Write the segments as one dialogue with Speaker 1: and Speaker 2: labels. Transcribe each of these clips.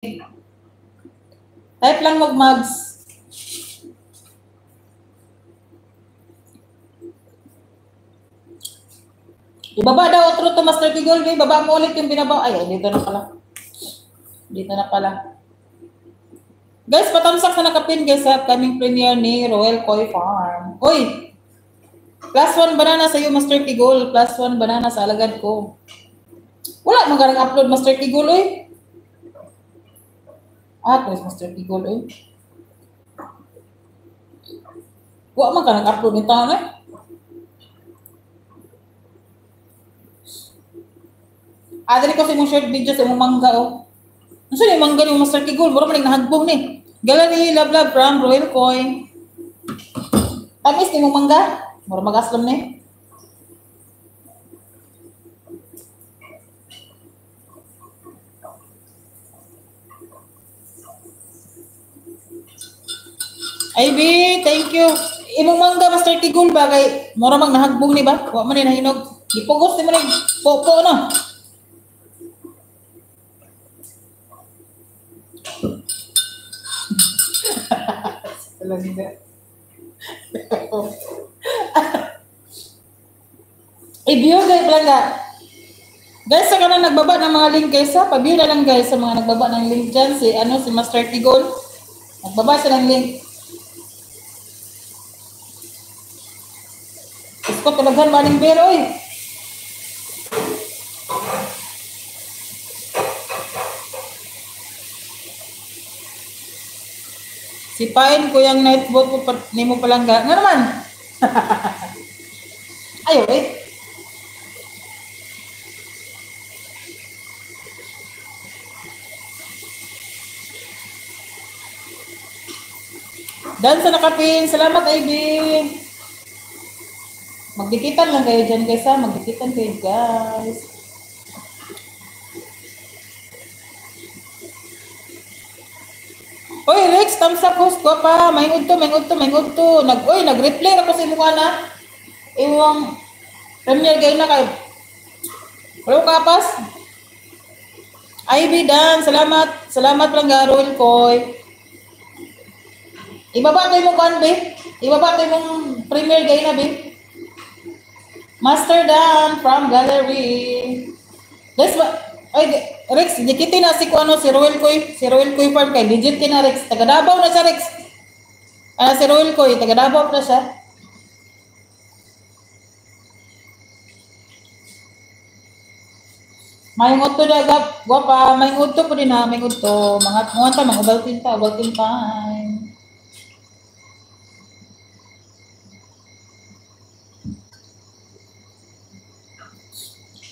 Speaker 1: Type lang mag-mugs. Ibaba daw true to Master Tigol. Baba mo ulit yung binaba. Ay, dito na pala. Dito na pala. Guys, patamsak na nakapin guys sa upcoming premiere ni Royal Koi Farm. Uy! +1 banana sa iyo, Master Tigol. +1 banana sa alagad ko. Wala magarang upload, Master Tigol, uy. Please, Master Tigol, uy. Wala magarang upload nito, eh. Dali ko sa imong short video sa imong mangga, oh. Ano sa yung mangga ni Master Tigol? Buro maling nahagbong ni. Gallery, love, from Royal Koi. Tamis ni mong mangga? Buro mag-aslam ni. Ivy, thank you. Imong mangga, Master Tigol, bagay. Mura mag nahagbong ni ba? Huwag man ni nahinog. Ipugos ni mo ni popo, no? I-view guys lang nga. Guys, sa kanan nagbaba ng mga link guys ha. Pa-view na lang guys sa mga nagbaba ng link dyan. Si Master Tigol. Nagbaba siya ng link. Iskot talaghan maling bero eh. Sipain ko yung nightboat ko ni mo palangga. Nga naman. Ayaw eh. Dan sa nakapin. Salamat, Ivy. Magdikitan lang kayo dyan, guys, ha? Magdikitan kayo, guys. Oy, Rex, thumbs up, host ko pa. May to. Nag-replay ako sa imuha na. Iwang premiere kayo na kayo. Hello, kapas. Ivy, Dan. Salamat. Salamat lang, Royal Koi. Ibaba tayo mong kan, be. Ibaba tayo mong premiere kayo na, be. Master Dan from Gallery. Guys, Rex, dikitin na si Royal Koi. Si Royal Koi Farm kay legit na Rex. Taga Davao na siya, Rex. Si Royal Koi, taga Davao na siya. May nguto na guwapa, may nguto po din ha, may nguto. Mga ubaltin time.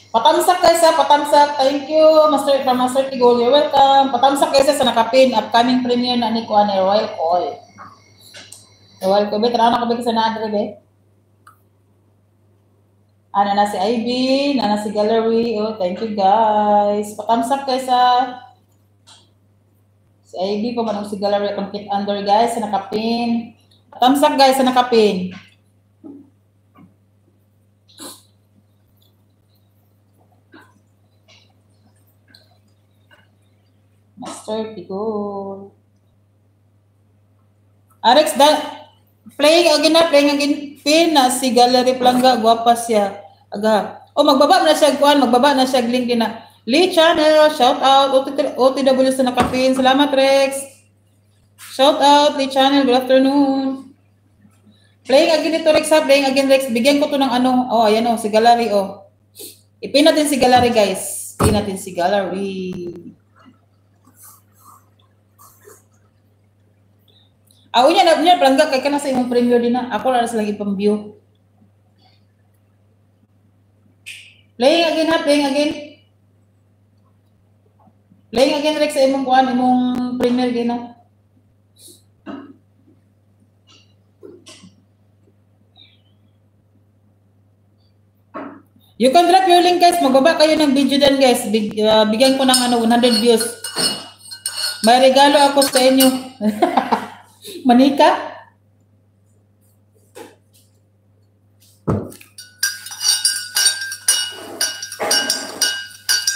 Speaker 1: Patamsak guys ha, patamsak. Thank you, Master Tigol. You're welcome. Patamsak guys sa nakapin. Upcoming premiere na ni Kuan ni Royal Koi. Royal Koi. Tara na kabig sa naadre, be. Na si Ivy, na si Gallery. Oh, thank you guys. Patamsak guys ha. Si Ivy pa man si Gallery. Complete under guys sa nakapin. Patamsak guys sa nakapin. Master Tigol. Rex, playing again. Pin na si Gallery Planga. Guwapa siya. Aga. Magbaba na siya, Kuan. Magbaba na siya. Link din na. Lee Channel. Shout out. OTW sa nakapin. Salamat, Rex. Shout out, Lee Channel. Good afternoon. Playing again ito, Rex, ha? Playing again, Rex. Bigyan ko to ng ano. Ayan si Gallery, Ipin natin si Gallery, guys. Ipin natin si Gallery. Unya palangga kay kana sa imong premiere din na. Ako lang sa lagi pang-view. Playing again ha, playing again Rex sa imong kuan, imong premiere din na. You can drop your link guys. Magbaba kayo ng video din guys. Bigyan ko ng 100 views. May regalo ako sa inyo. Manika?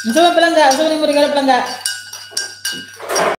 Speaker 1: Ano ba palangga? Ano mo regalo palangga?